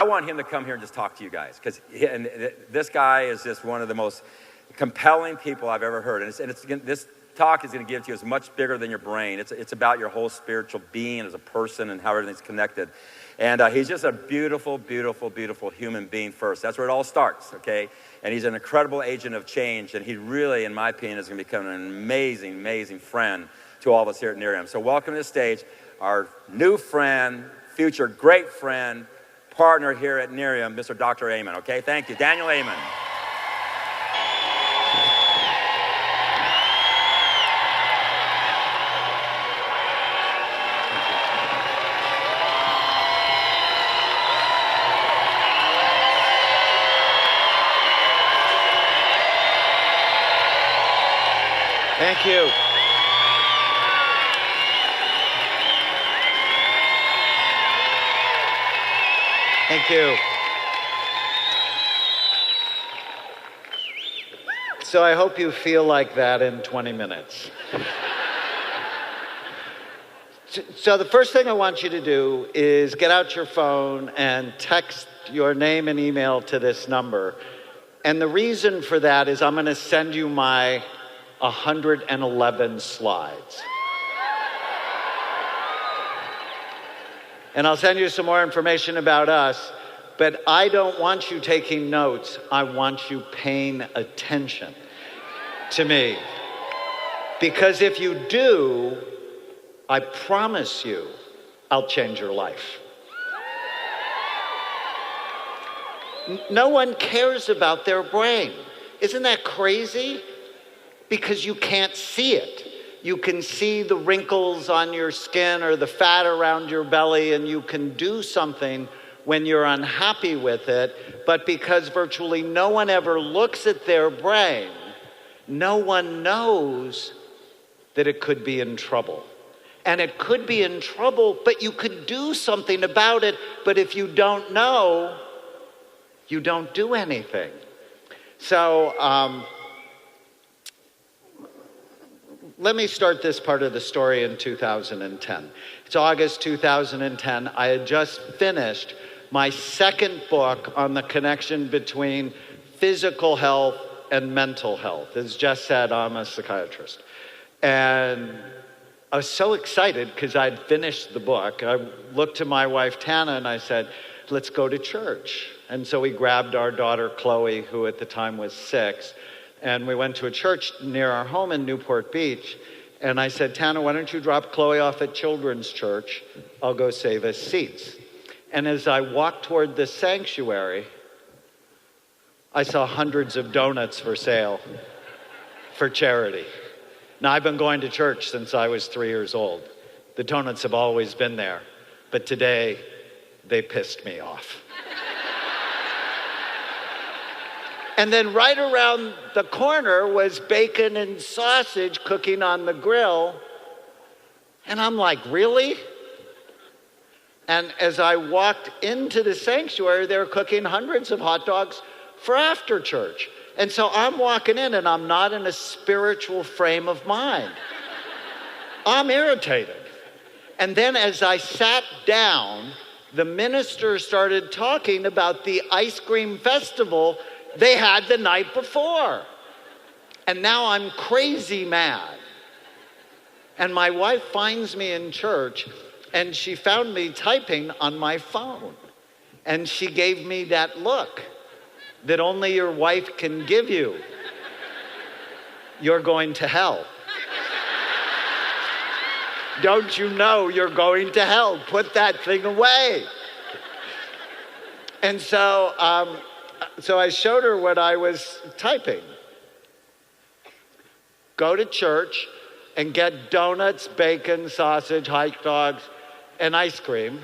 I want him to come here and just talk to you guys, because this guy is just one of the most compelling people I've ever heard. And this talk is going to give to you is much bigger than your brain. It's about your whole spiritual being as a person and how everything's connected. And he's just a beautiful, beautiful, beautiful human being first. That's where it all starts, okay? And he's an incredible agent of change. And he really, in my opinion, is going to become an amazing, amazing friend to all of us here at Nerium. So welcome to the stage, our new friend, future great friend, partner here at Nerium, Mr. Dr. Amen, okay? Thank you. Daniel Amen. Thank you. Thank you. So I hope you feel like that in 20 minutes. So the first thing I want you to do is get out your phone and text your name and email to this number. And the reason for that is I'm going to send you my 111 slides. And I'll send you some more information about us, but I don't want you taking notes. I want you paying attention to me. Because if you do, I promise you, I'll change your life. No one cares about their brain. Isn't that crazy? Because you can't see it. You can see the wrinkles on your skin or the fat around your belly, and you can do something when you're unhappy with it. But because virtually no one ever looks at their brain, no one knows that it could be in trouble. And it could be in trouble, but you could do something about it. But if you don't know, you don't do anything. So, let me start this part of the story in 2010. It's August 2010. I had just finished my second book on the connection between physical health and mental health. As Jess said, I'm a psychiatrist. And I was so excited because I'd finished the book. I looked to my wife, Tana, and I said, let's go to church. And so we grabbed our daughter, Chloe, who at the time was 6, and we went to a church near our home in Newport Beach. And I said, Tana, why don't you drop Chloe off at Children's Church? I'll go save us seats. And as I walked toward the sanctuary, I saw hundreds of donuts for sale for charity. Now, I've been going to church since I was 3 years old. The donuts have always been there. But today, they pissed me off. And then right around the corner was bacon and sausage cooking on the grill. And I'm like, really? And as I walked into the sanctuary, they were cooking hundreds of hot dogs for after church. And so I'm walking in and I'm not in a spiritual frame of mind. I'm irritated. And then as I sat down, the minister started talking about the ice cream festival they had the night before. And now I'm crazy mad. And my wife finds me in church, and she found me typing on my phone. And she gave me that look that only your wife can give you. You're going to hell. Don't you know you're going to hell? Put that thing away. And so I showed her what I was typing. Go to church and get donuts, bacon, sausage, hot dogs, and ice cream.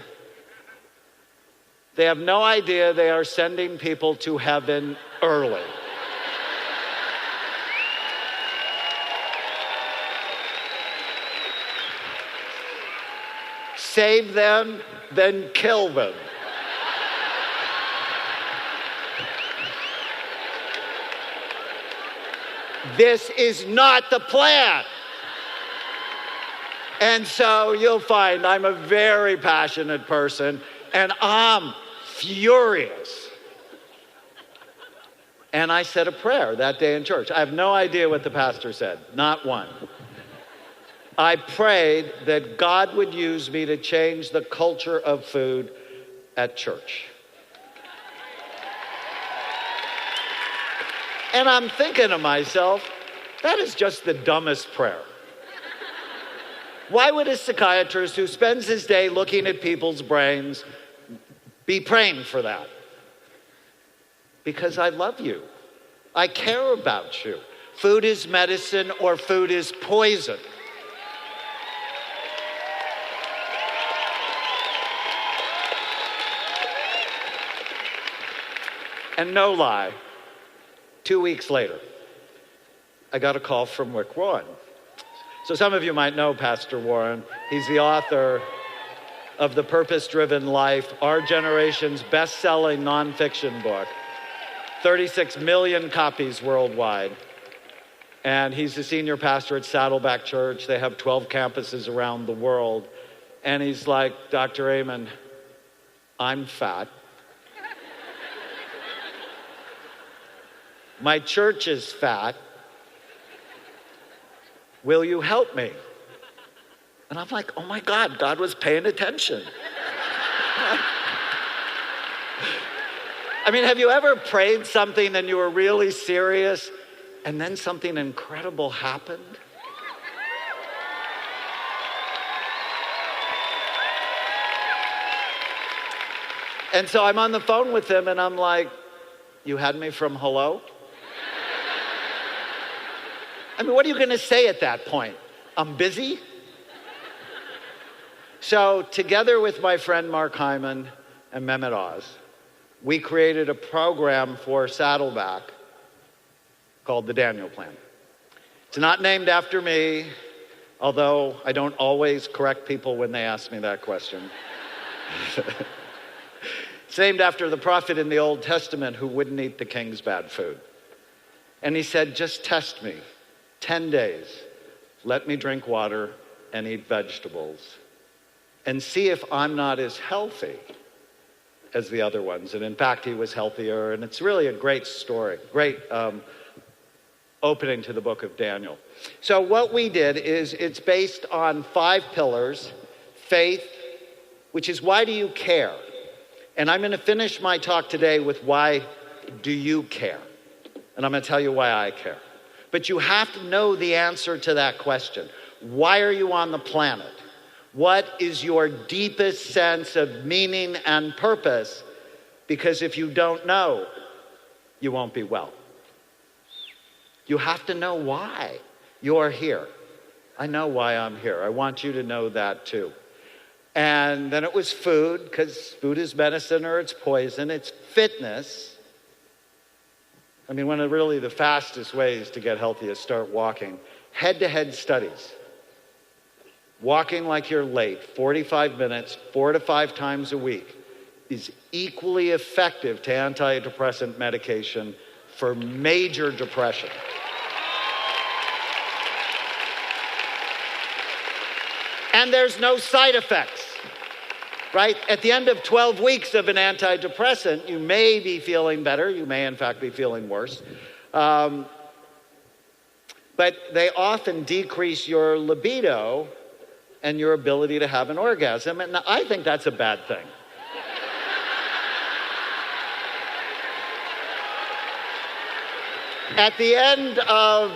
They have no idea they are sending people to heaven early. Save them, then kill them. This is not the plan. And so you'll find I'm a very passionate person, and I'm furious. And I said a prayer that day in church. I have no idea what the pastor said, not one. I prayed that God would use me to change the culture of food at church. And I'm thinking to myself, that is just the dumbest prayer. Why would a psychiatrist who spends his day looking at people's brains be praying for that? Because I love you. I care about you. Food is medicine or food is poison. And no lie, 2 weeks later, I got a call from Rick Warren. So some of you might know Pastor Warren. He's the author of The Purpose-Driven Life, our generation's best-selling nonfiction book. 36 million copies worldwide. And he's the senior pastor at Saddleback Church. They have 12 campuses around the world. And he's like, Dr. Amen, I'm fat. My church is fat. Will you help me? And I'm like, oh my God, God was paying attention. I mean, have you ever prayed something and you were really serious and then something incredible happened? And so I'm on the phone with him and I'm like, you had me from hello? I mean, what are you going to say at that point? I'm busy? So together with my friend Mark Hyman and Mehmet Oz, we created a program for Saddleback called the Daniel Plan. It's not named after me, although I don't always correct people when they ask me that question. It's named after the prophet in the Old Testament who wouldn't eat the king's bad food. And he said, just test me. 10 days, let me drink water and eat vegetables and see if I'm not as healthy as the other ones. And in fact, he was healthier. And it's really a great story, great opening to the book of Daniel. So what we did is it's based on 5 pillars: faith, which is why do you care? And I'm going to finish my talk today with why do you care? And I'm going to tell you why I care. But you have to know the answer to that question. Why are you on the planet? What is your deepest sense of meaning and purpose? Because if you don't know, you won't be well. You have to know why you're here. I know why I'm here. I want you to know that too. And then it was food, because food is medicine or it's poison. It's fitness. I mean, one of really the fastest ways to get healthy is start walking. Head-to-head studies. Walking like you're late, 45 minutes, 4 to 5 times a week, is equally effective to antidepressant medication for major depression. And there's no side effects. Right? At the end of 12 weeks of an antidepressant, you may be feeling better. You may, in fact, be feeling worse. But they often decrease your libido and your ability to have an orgasm. And I think that's a bad thing. At the end of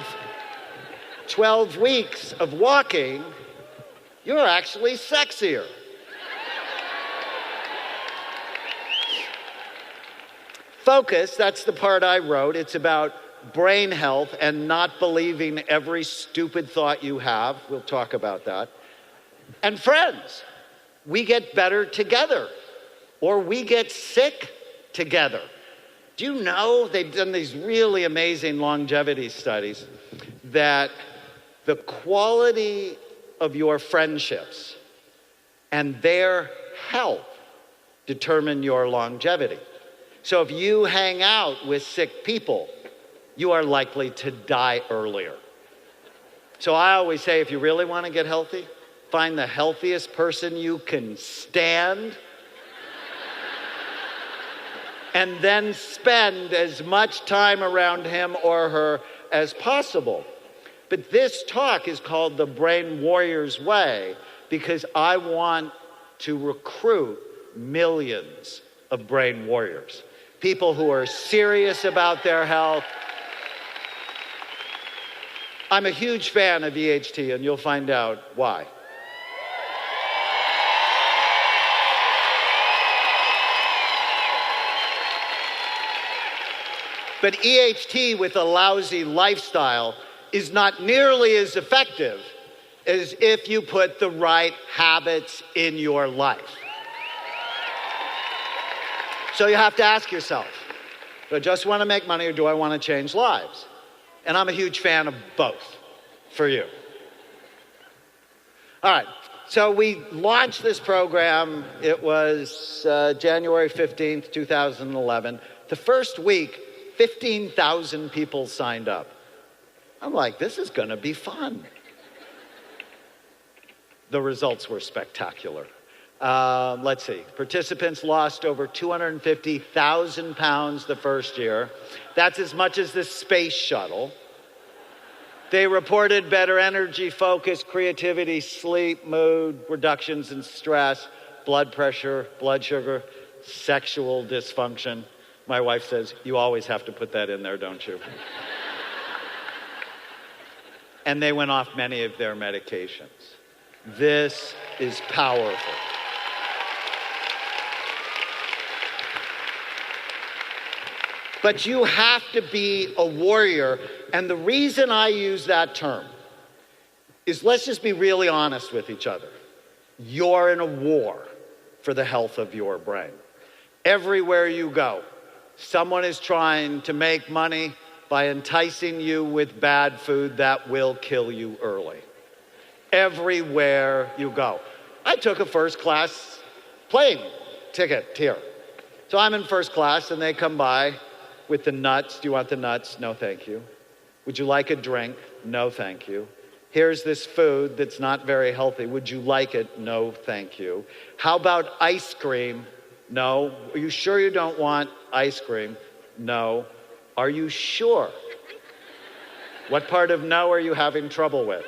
12 weeks of walking, you're actually sexier. Focus, that's the part I wrote. It's about brain health and not believing every stupid thought you have. We'll talk about that. And friends, we get better together, or we get sick together. Do you know they've done these really amazing longevity studies that the quality of your friendships and their health determine your longevity? So if you hang out with sick people, you are likely to die earlier. So I always say, if you really want to get healthy, find the healthiest person you can stand and then spend as much time around him or her as possible. But this talk is called the Brain Warrior's Way because I want to recruit millions of brain warriors, people who are serious about their health. I'm a huge fan of EHT, and you'll find out why. But EHT with a lousy lifestyle is not nearly as effective as if you put the right habits in your life. So you have to ask yourself, do I just want to make money or do I want to change lives? And I'm a huge fan of both for you. All right, so we launched this program. It was January 15th, 2011. The first week, 15,000 people signed up. I'm like, this is going to be fun. The results were spectacular. Let's see. Participants lost over 250,000 pounds the first year. That's as much as the space shuttle. They reported better energy, focus, creativity, sleep, mood, reductions in stress, blood pressure, blood sugar, sexual dysfunction. My wife says, you always have to put that in there, don't you? And they went off many of their medications. This is powerful. But you have to be a warrior. And the reason I use that term is, let's just be really honest with each other. You're in a war for the health of your brain. Everywhere you go, someone is trying to make money by enticing you with bad food that will kill you early. Everywhere you go. I took a first-class plane ticket here. So I'm in first class, and they come by with the nuts. Do you want the nuts? No, thank you. Would you like a drink? No, thank you. Here's this food that's not very healthy. Would you like it? No, thank you. How about ice cream? No. Are you sure you don't want ice cream? No. Are you sure? What part of no are you having trouble with?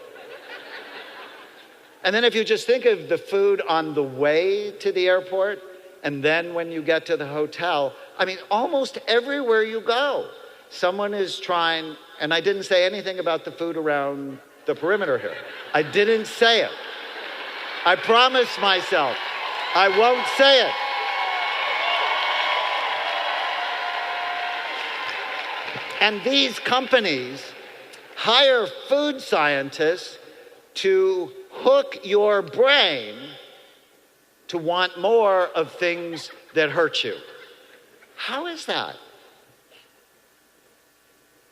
And then if you just think of the food on the way to the airport, and then when you get to the hotel, I mean, almost everywhere you go, someone is trying, and I didn't say anything about the food around the perimeter here. I didn't say it. I promised myself I won't say it. And these companies hire food scientists to hook your brain to want more of things that hurt you. How is that?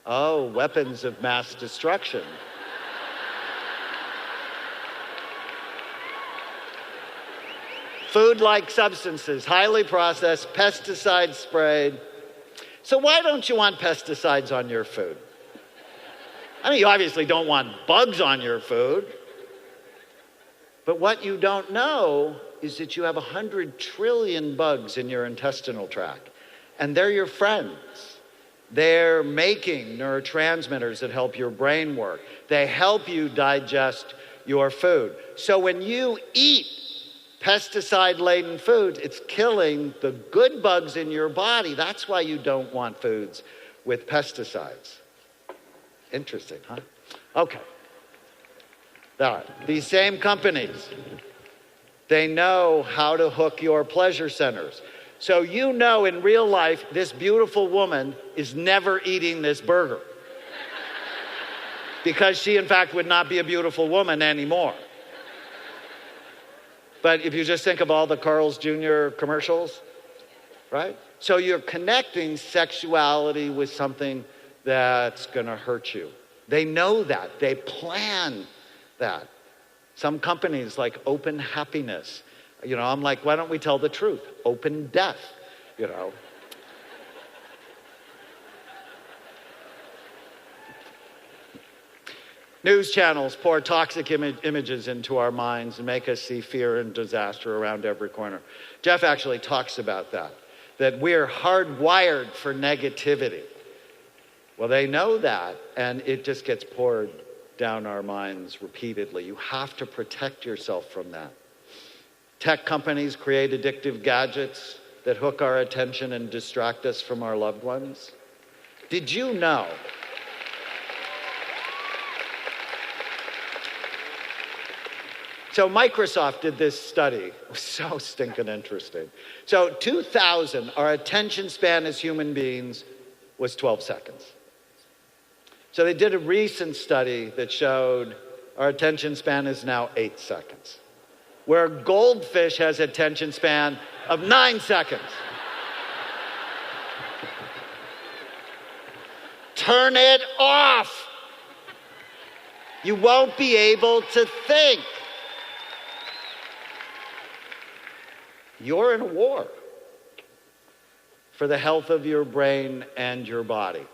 Oh, weapons of mass destruction. Food-like substances, highly processed, pesticide sprayed. So why don't you want pesticides on your food? I mean, you obviously don't want bugs on your food. But what you don't know is that you have 100 trillion bugs in your intestinal tract. And they're your friends. They're making neurotransmitters that help your brain work. They help you digest your food. So when you eat pesticide-laden foods, it's killing the good bugs in your body. That's why you don't want foods with pesticides. Interesting, huh? Okay. All right. These same companies, they know how to hook your pleasure centers. So you know in real life, this beautiful woman is never eating this burger. Because she, in fact, would not be a beautiful woman anymore. But if you just think of all the Carl's Jr. commercials, right? So you're connecting sexuality with something that's going to hurt you. They know that. They plan that. Some companies like Open Happiness, you know, I'm like, why don't we tell the truth? Open death, you know. News channels pour toxic images into our minds and make us see fear and disaster around every corner. Jeff actually talks about that. that we're hardwired for negativity. Well, they know that, and it just gets poured down our minds repeatedly. You have to protect yourself from that. Tech companies create addictive gadgets that hook our attention and distract us from our loved ones. Did you know? So Microsoft did this study. It was so stinking interesting. So 2000, our attention span as human beings was 12 seconds. So they did a recent study that showed our attention span is now 8 seconds, where a goldfish has an attention span of 9 seconds. Turn it off. You won't be able to think. You're in a war for the health of your brain and your body.